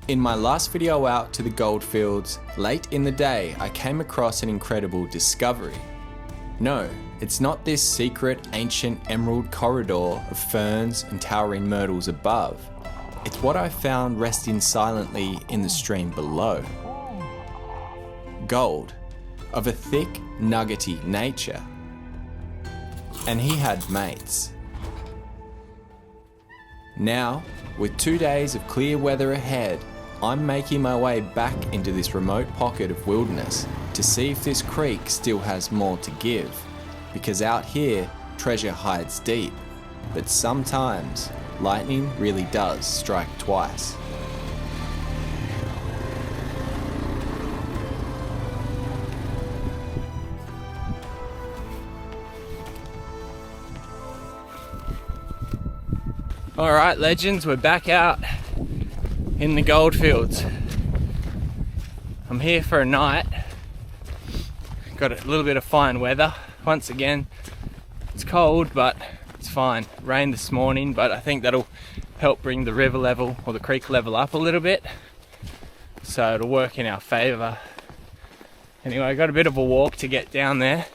In my last video out to the goldfields, late in the day, I came across an incredible discovery. No, it's not this secret ancient emerald corridor of ferns and towering myrtles above. It's what I found resting silently in the stream below. Gold, of a thick, nuggety nature. And he had mates. Now, with 2 days of clear weather ahead, I'm making my way back into this remote pocket of wilderness to see if this creek still has more to give. Because out here, treasure hides deep. But sometimes, lightning really does strike twice. Alright legends, we're back out in the goldfields. I'm here for a night. Got a little bit of fine weather. Once again, it's cold, but it's fine. Rained this morning, but I think that'll help bring the river level or the creek level up a little bit. So it'll work in our favour. Anyway, I got a bit of a walk to get down there.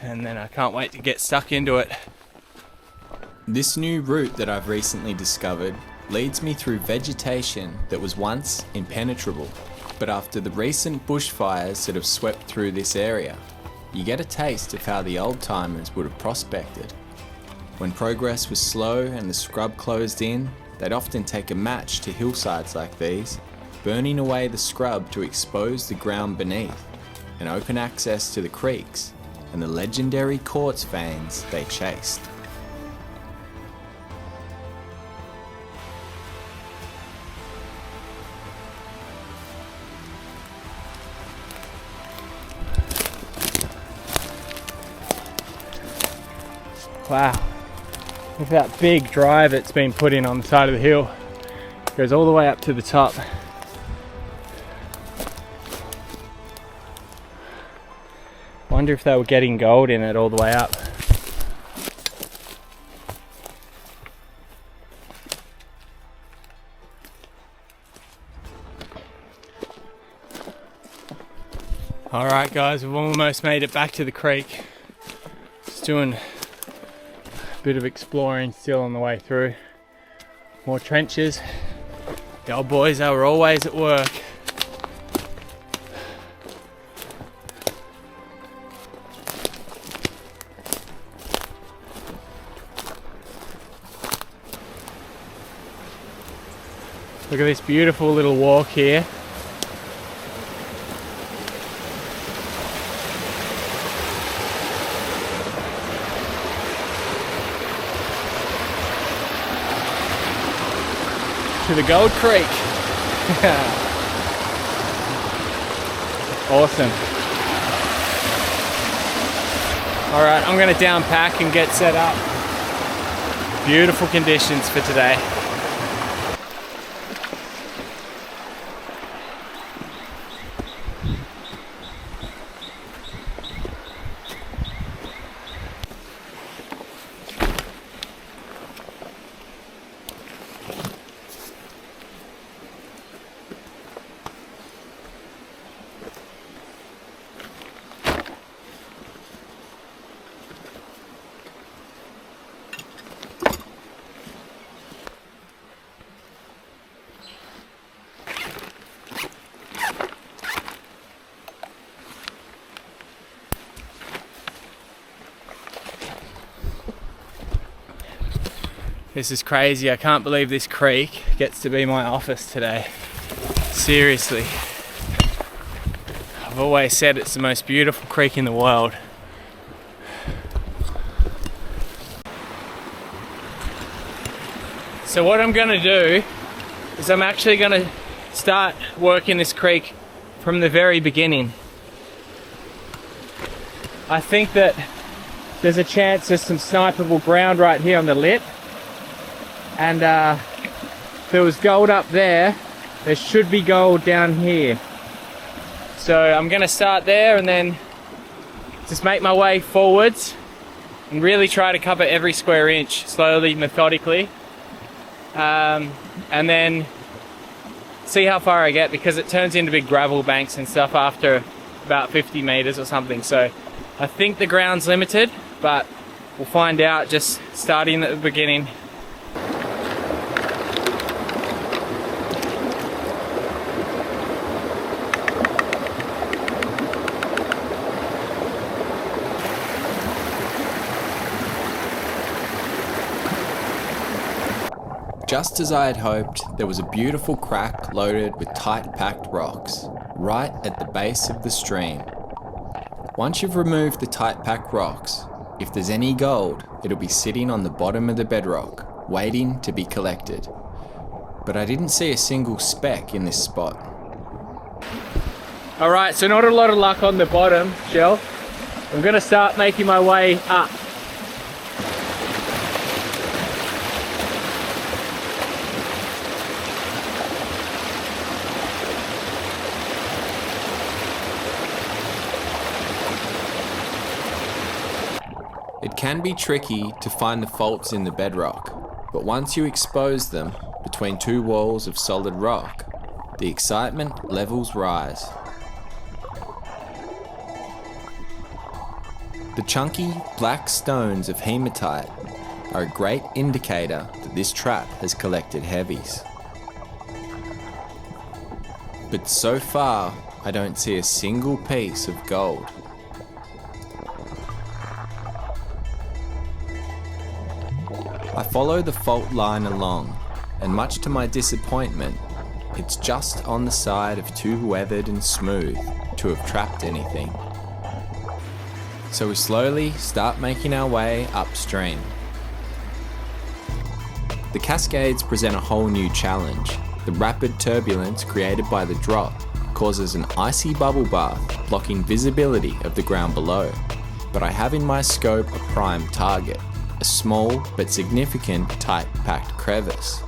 And then I can't wait to get stuck into it. This new route that I've recently discovered leads me through vegetation that was once impenetrable. But after the recent bushfires that have swept through this area, you get a taste of how the old timers would have prospected. When progress was slow and the scrub closed in, they'd often take a match to hillsides like these, burning away the scrub to expose the ground beneath and open access to the creeks and the legendary quartz veins they chased. Wow, look at that big drive that's been put in on the side of the hill. It goes all the way up to the top. Wonder if they were getting gold in it all the way up. Alright guys, we've almost made it back to the creek. Just doing bit of exploring still on the way through. More trenches. The old boys are always at work. Look at this beautiful little walk here. To the Gold Creek. Awesome. Alright, I'm going to downpack and get set up. Beautiful conditions for today. This is crazy. I can't believe this creek gets to be my office today. Seriously. I've always said it's the most beautiful creek in the world. So what I'm gonna do is I'm actually gonna start working this creek from the very beginning. I think that there's a chance there's some sniperable ground right here on the lip. And if there was gold up there, there should be gold down here. So I'm gonna start there and then just make my way forwards and really try to cover every square inch slowly, methodically. And then see how far I get, because it turns into big gravel banks and stuff after about 50 meters or something. So I think the ground's limited, but we'll find out just starting at the beginning. Just as I had hoped, there was a beautiful crack loaded with tight packed rocks, right at the base of the stream. Once you've removed the tight packed rocks, if there's any gold, it'll be sitting on the bottom of the bedrock, waiting to be collected. But I didn't see a single speck in this spot. Alright, so not a lot of luck on the bottom shelf. I'm gonna start making my way up. It can be tricky to find the faults in the bedrock, but once you expose them between two walls of solid rock, the excitement levels rise. The chunky black stones of hematite are a great indicator that this trap has collected heavies. But so far, I don't see a single piece of gold. I follow the fault line along, and much to my disappointment, it's just on the side of too weathered and smooth to have trapped anything. So we slowly start making our way upstream. The Cascades present a whole new challenge. The rapid turbulence created by the drop causes an icy bubble bath, blocking visibility of the ground below. But I have in my scope a prime target. A small but significant tight packed crevice.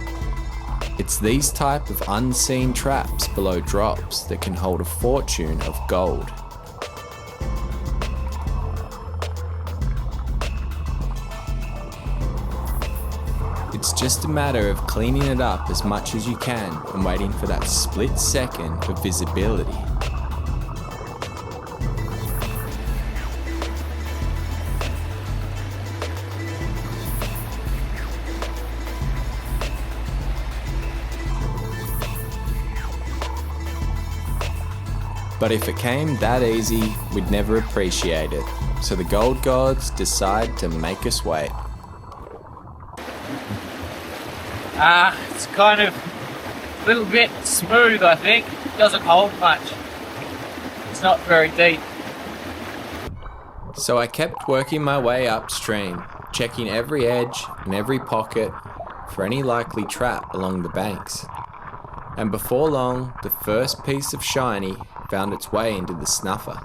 It's these type of unseen traps below drops that can hold a fortune of gold. It's just a matter of cleaning it up as much as you can and waiting for that split second of visibility. But if it came that easy, we'd never appreciate it. So the gold gods decide to make us wait. It's kind of a little bit smooth, I think. It doesn't hold much. It's not very deep. So I kept working my way upstream, checking every edge and every pocket for any likely trap along the banks. And before long, the first piece of shiny found its way into the snuffer.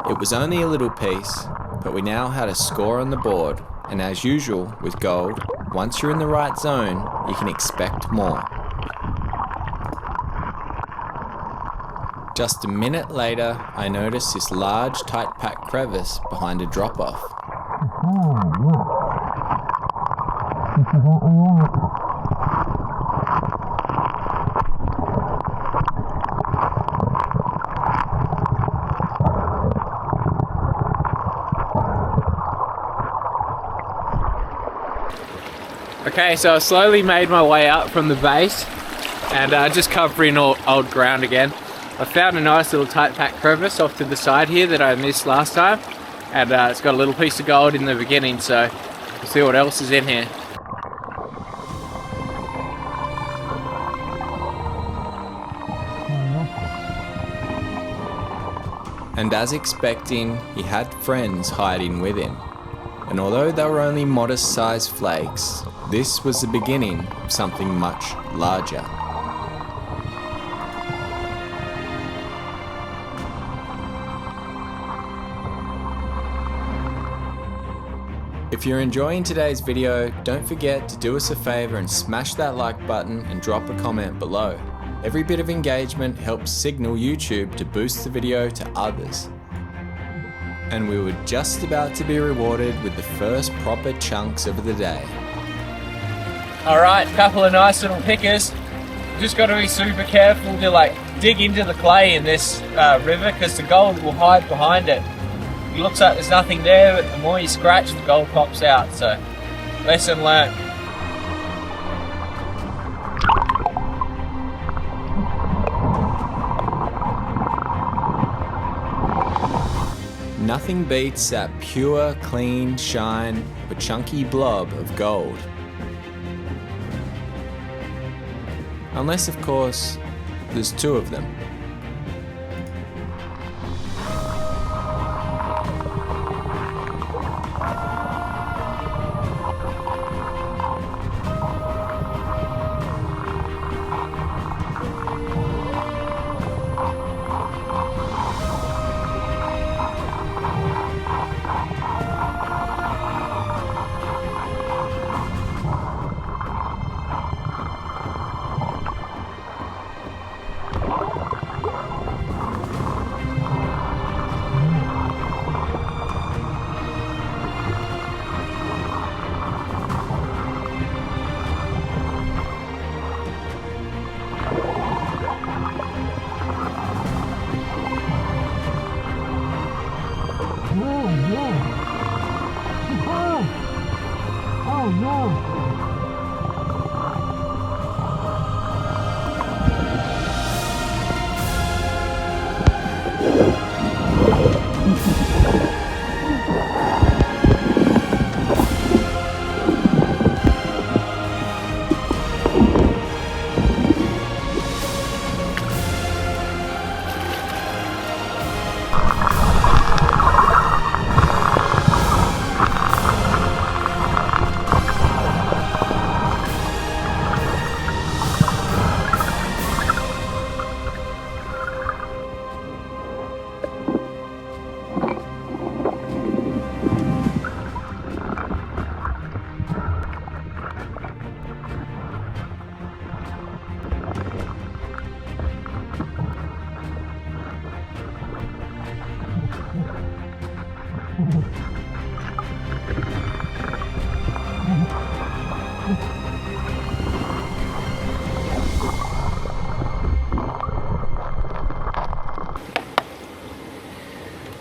It was only a little piece, but we now had a score on the board, and as usual with gold, once you're in the right zone, you can expect more. Just a minute later, I noticed this large tight-packed crevice behind a drop-off. Okay, so I slowly made my way up from the base and just covering old ground again. I found a nice little tight packed crevice off to the side here that I missed last time, and it's got a little piece of gold in the beginning, so we'll see what else is in here. And as expecting, he had friends hiding with him. And although they were only modest-sized flakes, this was the beginning of something much larger. If you're enjoying today's video, don't forget to do us a favour and smash that like button and drop a comment below. Every bit of engagement helps signal YouTube to boost the video to others. and we were just about to be rewarded with the first proper chunks of the day. Alright, couple of nice little pickers. Just got to be super careful to dig into the clay in this river, because the gold will hide behind it. It looks like there's nothing there, but the more you scratch, the gold pops out. So, lesson learned. Nothing beats that pure, clean, shine, but chunky blob of gold. Unless, of course, there's two of them.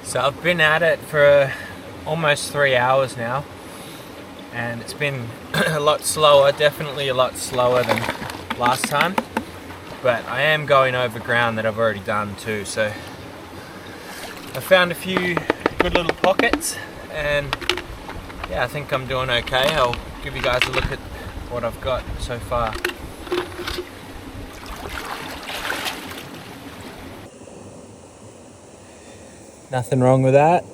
So I've been at it for almost 3 hours now, and it's been a lot slower, definitely a lot slower than last time, but I am going over ground that I've already done too. So I found a few good little pockets, and yeah, I think I'm doing okay. I'll give you guys a look at what I've got so far. Nothing wrong with that.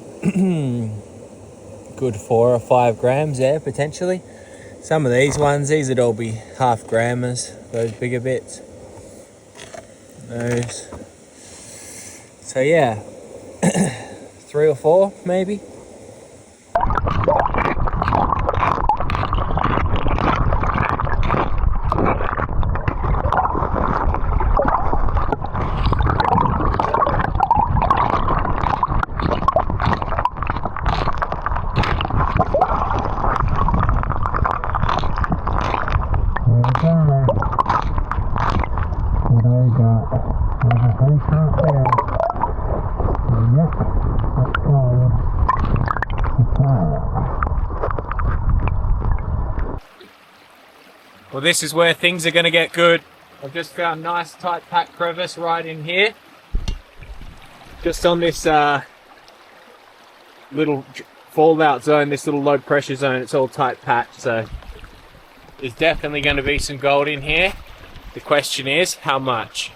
Good 4 or 5 grams there, potentially. Some of these ones, these would all be half grammers, those bigger bits. Those. So yeah, 3 or 4 maybe. Well, this is where things are going to get good. I've just found a nice tight packed crevice right in here. Just on this little fallout zone, this little low pressure zone, it's all tight packed, so there's definitely going to be some gold in here. The question is, how much?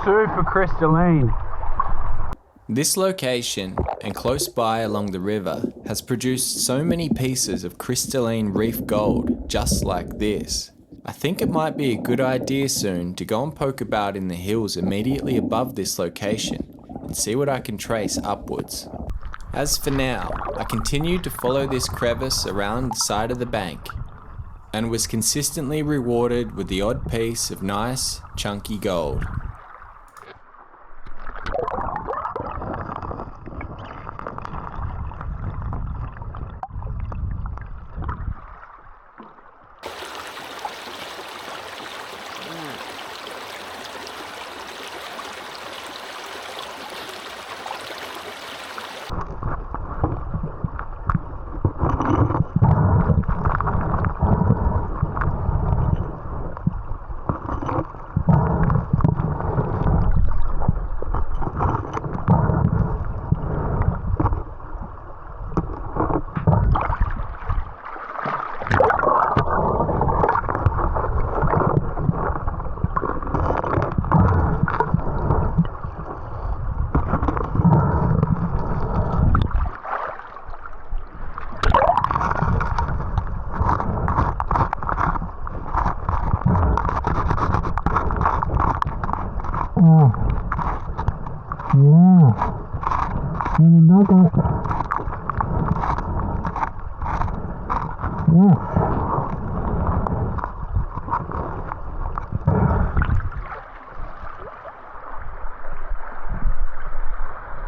Super crystalline. This location and close by along the river has produced so many pieces of crystalline reef gold just like this. I think it might be a good idea soon to go and poke about in the hills immediately above this location and see what I can trace upwards. As for now, I continued to follow this crevice around the side of the bank and was consistently rewarded with the odd piece of nice, chunky gold.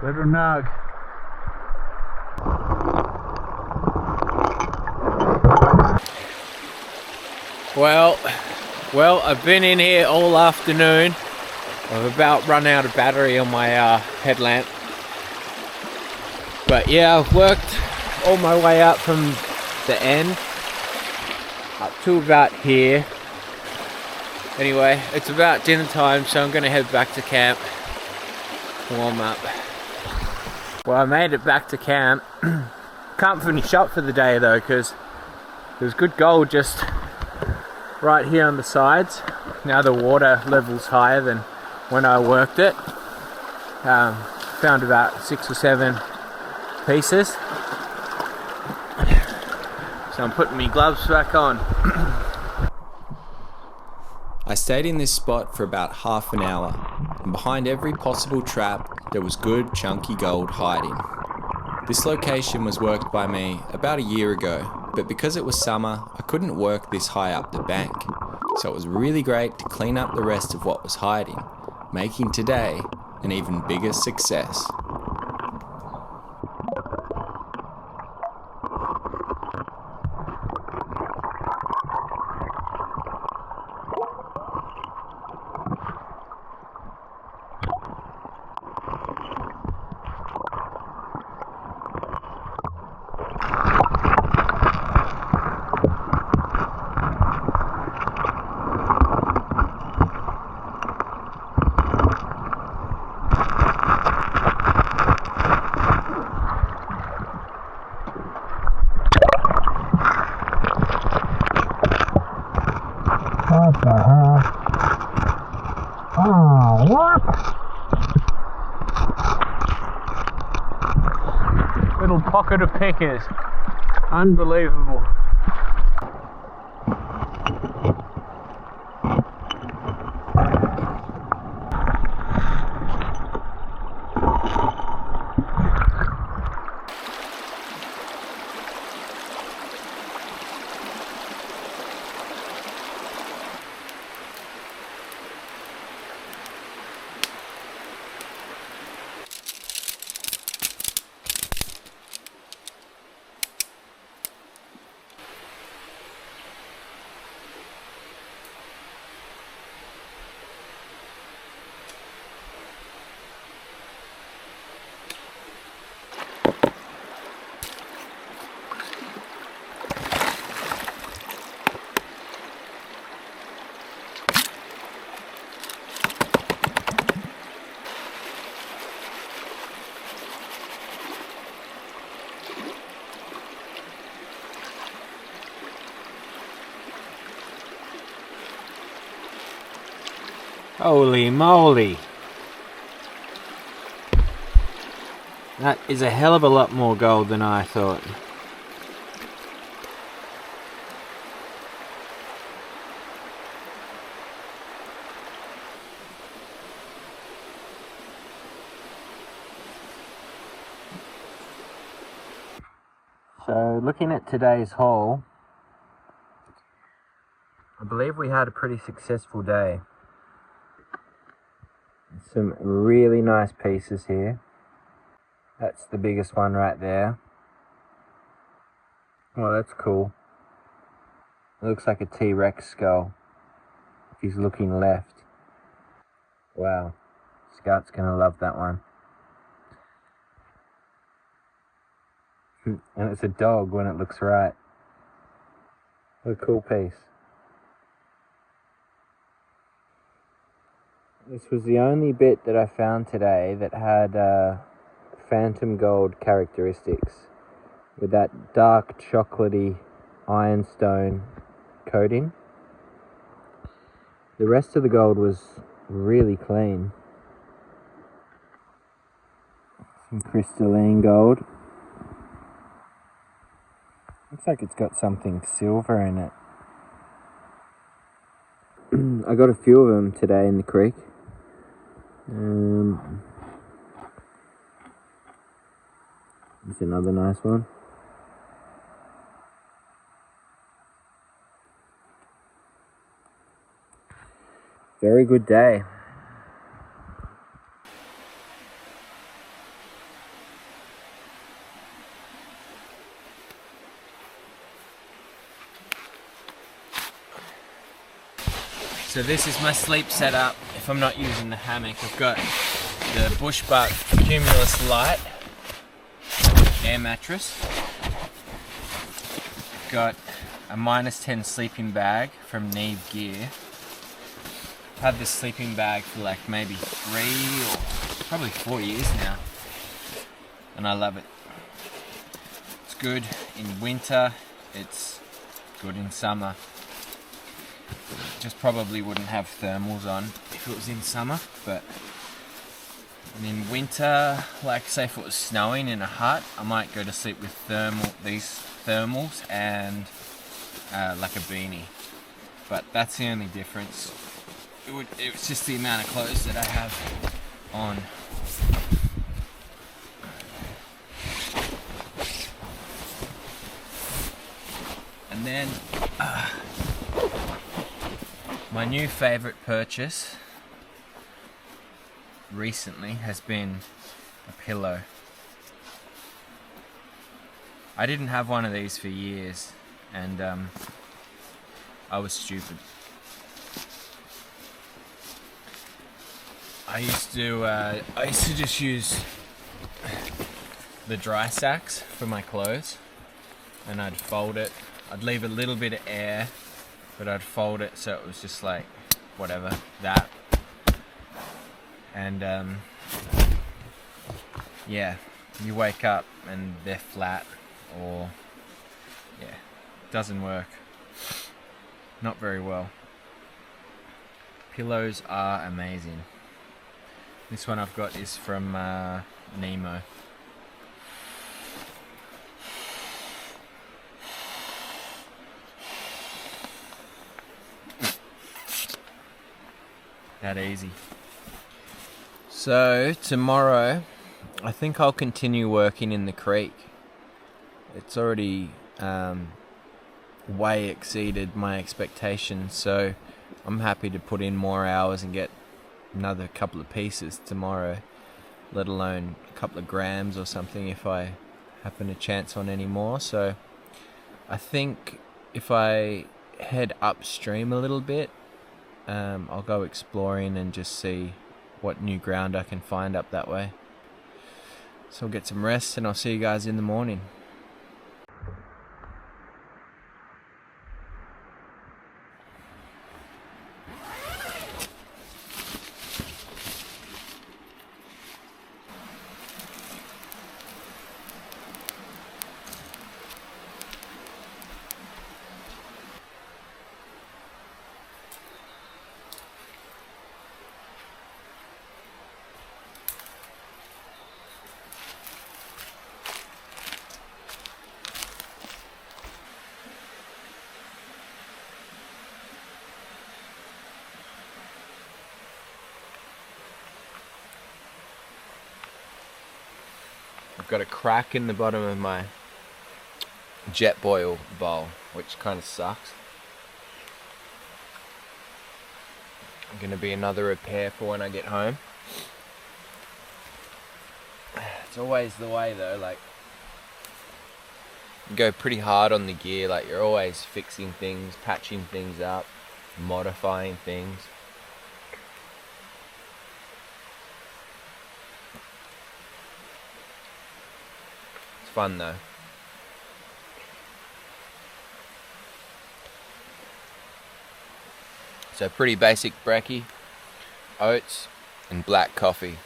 Little nug. Well, I've been in here all afternoon. I've about run out of battery on my headlamp. But yeah, I've worked all my way up from the end up to about here. Anyway, it's about dinner time, so I'm gonna head back to camp, warm up. Well, I made it back to camp. Can't finish up for the day though, because there's good gold just right here on the sides. Now the water level's higher than when I worked it. Found about 6 or 7 pieces. So I'm putting my gloves back on. I stayed in this spot for about half an hour, and behind every possible trap there was good chunky gold hiding. This location was worked by me about a year ago, but because it was summer I couldn't work this high up the bank, so it was really great to clean up the rest of what was hiding, making today an even bigger success. What the hell? Oh, what? Little pocket of pickers. Unbelievable. Holy moly. That is a hell of a lot more gold than I thought. So looking at today's haul, I believe we had a pretty successful day. Some really nice pieces here. That's the biggest one right there. Oh, that's cool. It looks like a T-Rex skull. If he's looking left. Wow. Scout's gonna love that one. And it's a dog when it looks right. What a cool piece. This was the only bit that I found today that had phantom gold characteristics, with that dark chocolatey ironstone coating. The rest of the gold was really clean. Some crystalline gold. Looks like it's got something silver in it. I got a few of them today in the creek. There's another nice one. Very good day. So this is my sleep setup. If I'm not using the hammock, I've got the Bushbuck Cumulus Light air mattress. Got a -10 sleeping bag from Neve Gear. I've had this sleeping bag for like maybe 3 or probably 4 years now, and I love it. It's good in winter, it's good in summer. Just probably wouldn't have thermals on if it was in summer, but in winter, like say if it was snowing in a hut, I might go to sleep with these thermals and like a beanie. But that's the only difference. It was just the amount of clothes that I have on. And then my new favorite purchase recently has been a pillow. I didn't have one of these for years, and I was stupid. I used to just use the dry sacks for my clothes, and I'd fold it. I'd leave a little bit of air, but I'd fold it so it was just like whatever, that. And yeah, you wake up and they're flat, or yeah, it doesn't work. Not very well. Pillows are amazing. This one I've got is from Nemo. That easy. So tomorrow, I think I'll continue working in the creek. It's already way exceeded my expectations, so I'm happy to put in more hours and get another couple of pieces tomorrow, let alone a couple of grams or something if I happen to chance on any more. So I think if I head upstream a little bit, I'll go exploring and just see what new ground I can find up that way. So I'll get some rest and I'll see you guys in the morning. I've got a crack in the bottom of my jet boil bowl, which kind of sucks. Gonna be another repair for when I get home. It's always the way though, like you go pretty hard on the gear, like you're always fixing things, patching things up, modifying things. It's fun though. So pretty basic brekkie, oats and black coffee.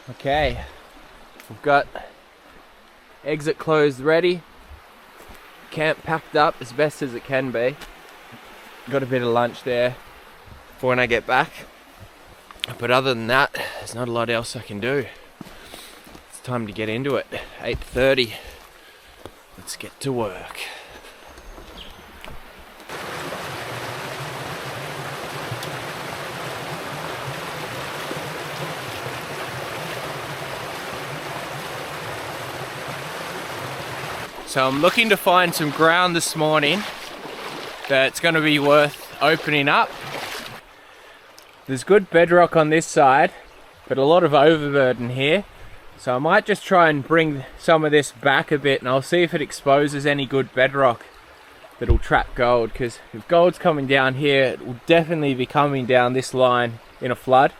Okay, we've got exit closed ready, camp packed up as best as it can be. Got a bit of lunch there for when I get back, but other than that, there's not a lot else I can do. It's time to get into it. 8:30. Let's get to work. So I'm looking to find some ground this morning that's going to be worth opening up. There's good bedrock on this side, but a lot of overburden here. So I might just try and bring some of this back a bit, and I'll see if it exposes any good bedrock that'll trap gold, because if gold's coming down here, it will definitely be coming down this line in a flood.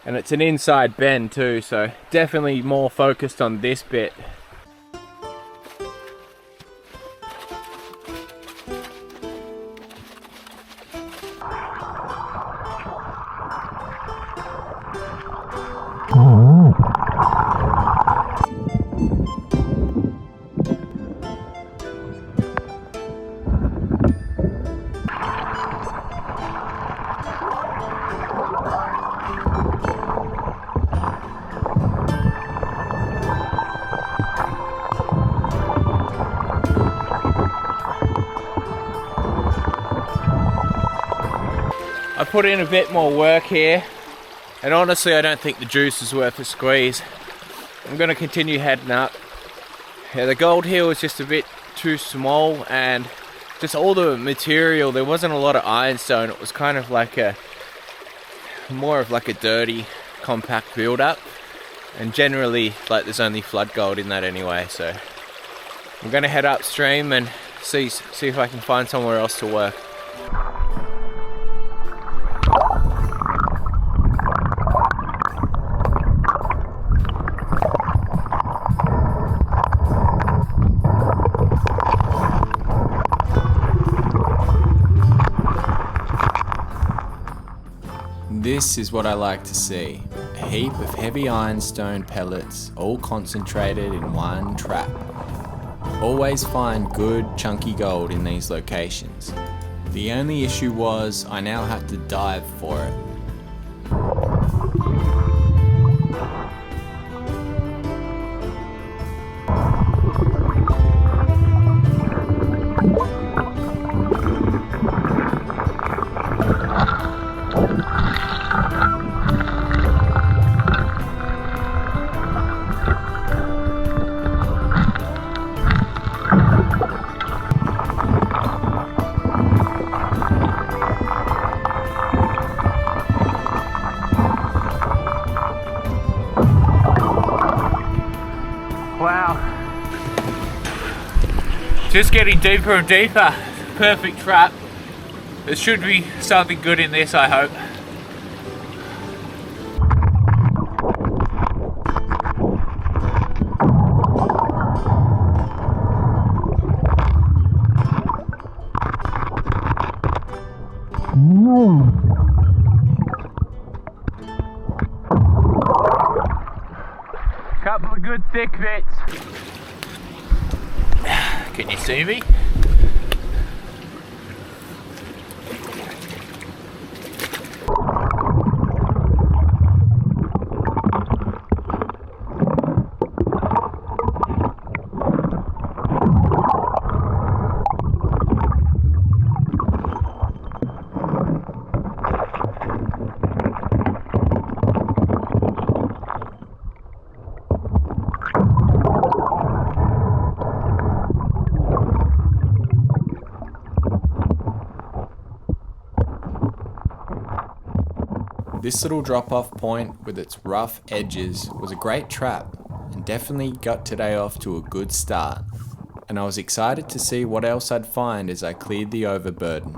And it's an inside bend too, so definitely more focused on this bit. I put in a bit more work here, and honestly I don't think the juice is worth a squeeze. I'm going to continue heading up. Yeah, the gold hill was just a bit too small, and just all the material, there wasn't a lot of ironstone. It was kind of like more of like a dirty compact build up, and generally like there's only flood gold in that anyway. So I'm going to head upstream and see if I can find somewhere else to work. This is what I like to see, a heap of heavy ironstone pellets all concentrated in one trap. Always find good chunky gold in these locations. The only issue was I now have to dive for it. Wow. Just getting deeper and deeper. Perfect trap. There should be something good in this, I hope. Couple of good thick bits. Can you see me? This little drop-off point with its rough edges was a great trap and definitely got today off to a good start. And I was excited to see what else I'd find as I cleared the overburden.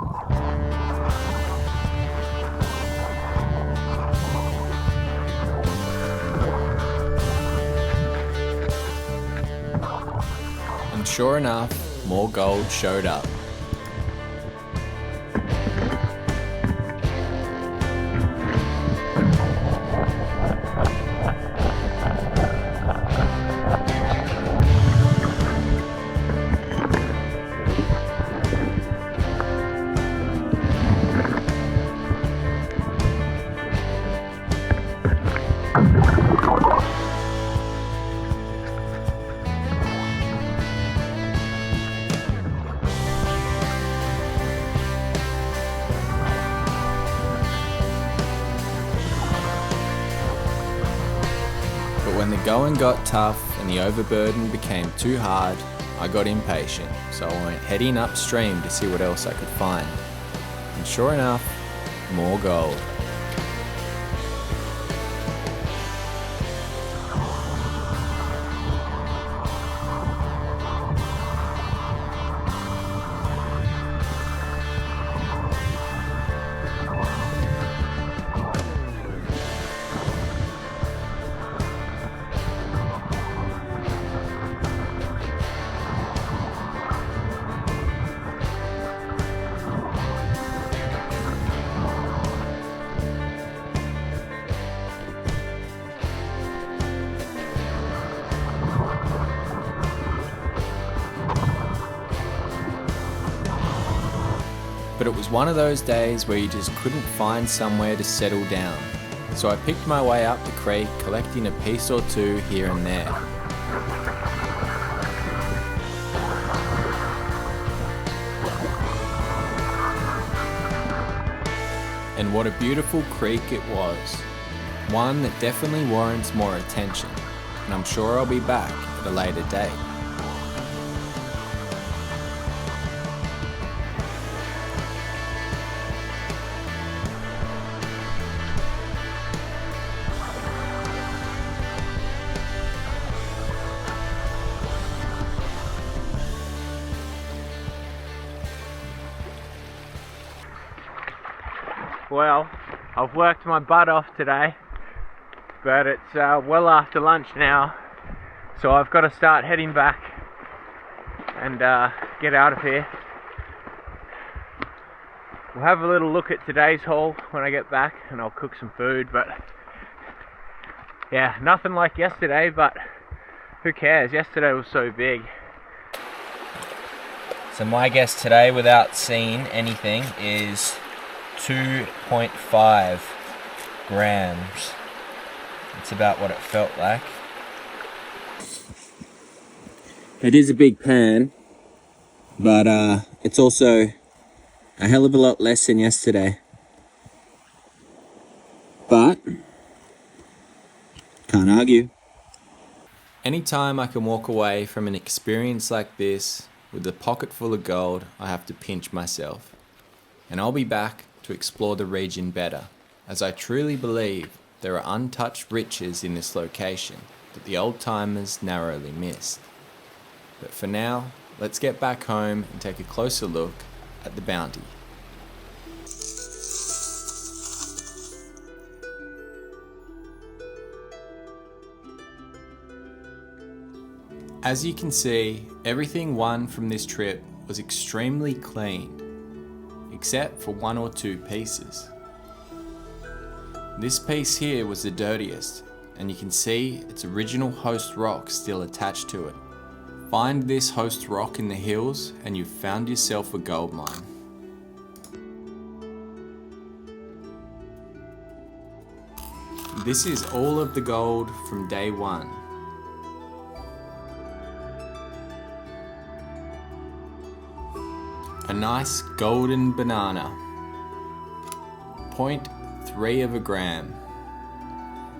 And sure enough, more gold showed up. But when the going got tough and the overburden became too hard, I got impatient, so I went heading upstream to see what else I could find. And sure enough, more gold. But it was one of those days where you just couldn't find somewhere to settle down. So I picked my way up the creek, collecting a piece or two here and there. And what a beautiful creek it was. One that definitely warrants more attention. And I'm sure I'll be back at a later date. Well, I've worked my butt off today, but it's well after lunch now, so I've got to start heading back and get out of here. We'll have a little look at today's haul when I get back, and I'll cook some food, but yeah, nothing like yesterday, but who cares? Yesterday was so big. So my guess today, without seeing anything, is 2.5 grams. It's about what it felt like. It is a big pan, but it's also a hell of a lot less than yesterday. But can't argue. Anytime I can walk away from an experience like this with a pocket full of gold, I have to pinch myself. And I'll be back to explore the region better, as I truly believe there are untouched riches in this location that the old-timers narrowly missed. But for now, let's get back home and take a closer look at the bounty. As you can see, everything won from this trip was extremely clean, except for one or two pieces. This piece here was the dirtiest, and you can see its original host rock still attached to it. Find this host rock in the hills and you've found yourself a gold mine. This is all of the gold from day one. A nice golden banana. 0.3 of a gram.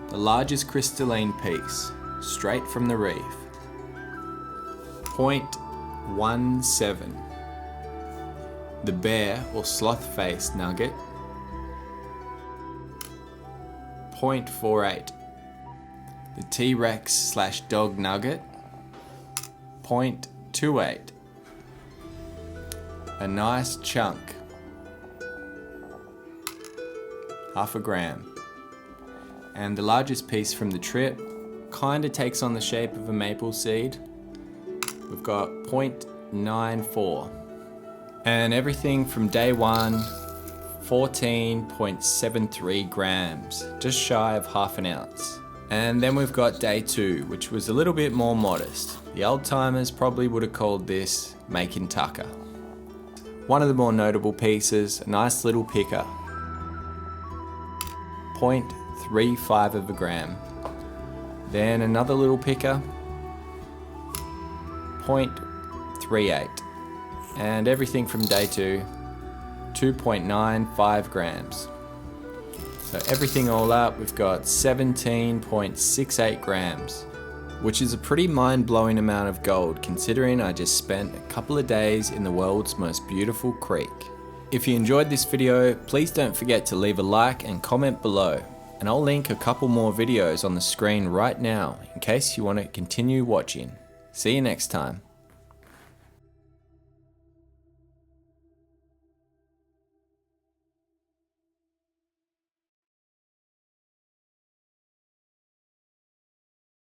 The largest crystalline piece, straight from the reef. 0.17. The bear or sloth-faced nugget. 0.48. The T-Rex/dog nugget. 0.28. A nice chunk. Half a gram. And the largest piece from the trip kinda takes on the shape of a maple seed. We've got 0.94. And everything from day one, 14.73 grams, just shy of half an ounce. And then we've got day two, which was a little bit more modest. The old timers probably would have called this making tucker. One of the more notable pieces, a nice little picker. 0.35 of a gram. Then another little picker. 0.38. And everything from day two, 2.95 grams. So everything all up, we've got 17.68 grams, which is a pretty mind-blowing amount of gold considering I just spent a couple of days in the world's most beautiful creek. If you enjoyed this video, please don't forget to leave a like and comment below, and I'll link a couple more videos on the screen right now in case you want to continue watching. See you next time.